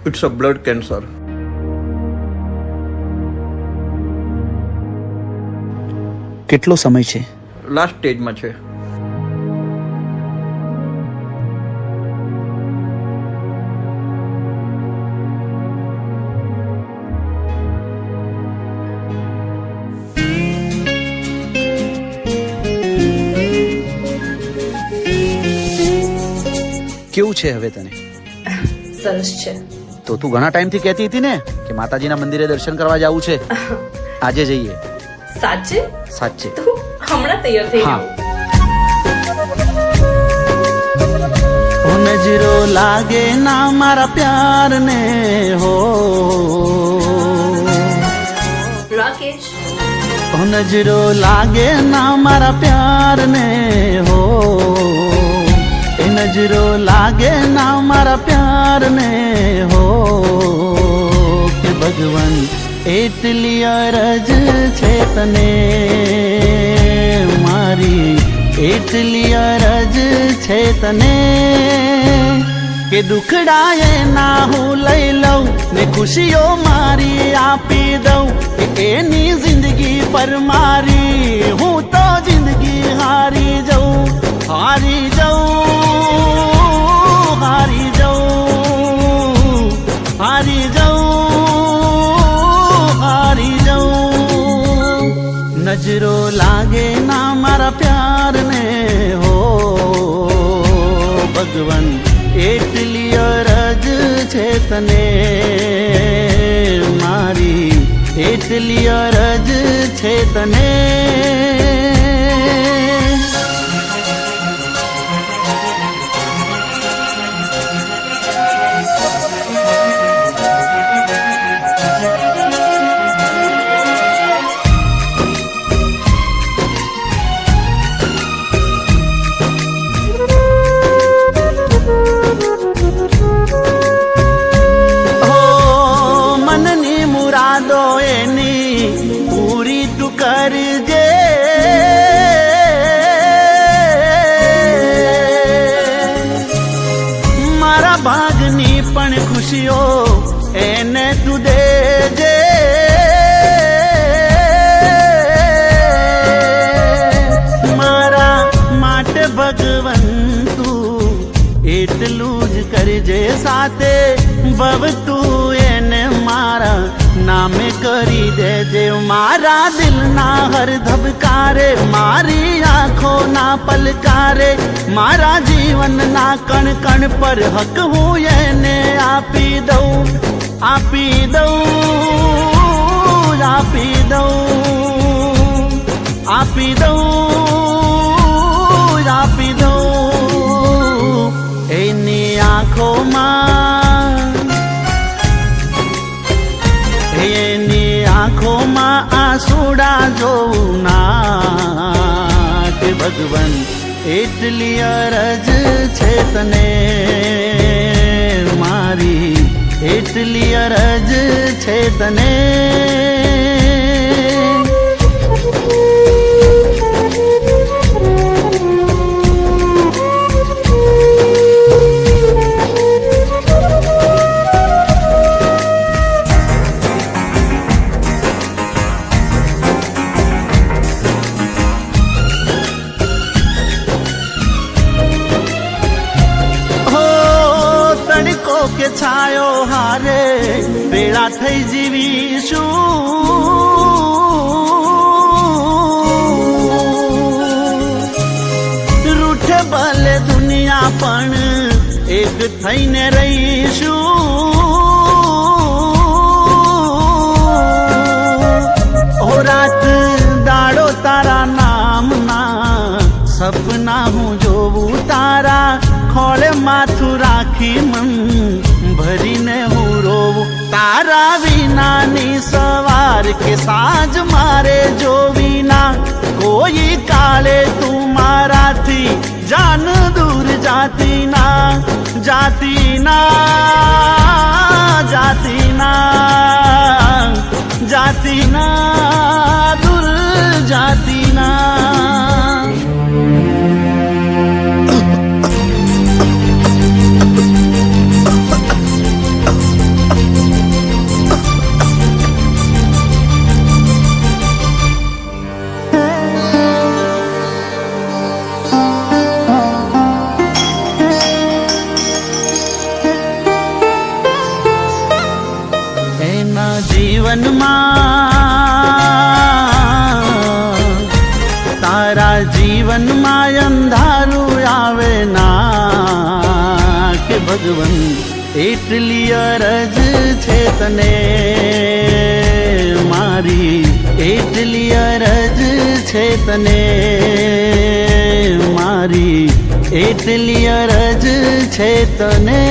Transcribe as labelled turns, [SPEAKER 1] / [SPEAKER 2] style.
[SPEAKER 1] It's a blood cancer.
[SPEAKER 2] કેટલો સમય છે?
[SPEAKER 1] લાસ્ટ સ્ટેજમાં છે.
[SPEAKER 2] કેવું છે હવે તને?
[SPEAKER 3] સરસ છે.
[SPEAKER 2] તો તું ઘણા ટાઈમથી કહેતી હતી ને કે માતાજીના મંદિરે દર્શન કરવા જવું છે. આજે જઈએ.
[SPEAKER 3] સાચે?
[SPEAKER 2] સાચે.
[SPEAKER 3] તો હમણાં તૈયાર થઈ
[SPEAKER 2] હા.
[SPEAKER 3] જાઉં.
[SPEAKER 2] નજરો લાગે ના મારા પ્યાર ને હો,
[SPEAKER 3] રાકેશ,
[SPEAKER 2] નજરો લાગે ના મારા પ્યાર ને હો, એ નજરો લાગે ના મારા પ્યાર ને હો, કે ભગવાન એટલી અરજ છે તને મારી, એટલી અરજ છે તને કે દુખડાએ ના હું લઈ લઉં ને ખુશીઓ મારી આપી દઉં, એની જિંદગી પર મારી હું તો જિંદગી હારી જાઉં, હારી જાઉં, હારી જાઉં, હારી જાઉં, હારી જાઉં. નજરો લાગે ના મારા પ્યાર ને હો, ભગવાન એટલી અરજ છે તને મારી, એટલી અરજ છે તને. કરજે મારા ભાગની પણ ખુશીઓ એને તું દેજે, મારા માટે ભગવન તું એટલું જ કરજે, સાથે ભવ તું એને મારા નામે કરી દેજે. મારા દિલના હર ધબકારે, મારી આંખોના પલકારે, મારા જીવનના કણ કણ પર હક હું એને આપી દઉં, આપી દઉં, આપી દઉં, આપી દઉં, આપી દઉં. એની આંખોમાં, એની આંખોમાં આંસુડા જોઉં ના, કે ભગવાન એટલી અરજ છે તને મારી, એટલી અરજ છે તને. કે છાયો હારે વેળા થઈ જીવીશું, રૂઠે ભલે દુનિયા પણ એક થઈને રહીશું. ઓ રાત દાડો તારા નામના સપના હું જોવું, તારા ખોળે માથું રાખી મન ભરીને હું રોવું, તારા વિનાની સવાર કે સાંજ મારે જોવી ના, કોઈ કાળે તું મારાથી જાન દૂર જાતી ના, જાતી ના, જાતી ના, જાતી ના, દૂર જાતી ના. જીવનમાં અંધારું આવે ના કે ભગવન એટલી અરજ છે તને મારી, એટલી અરજ છે તને મારી, એટલી અરજ છે તને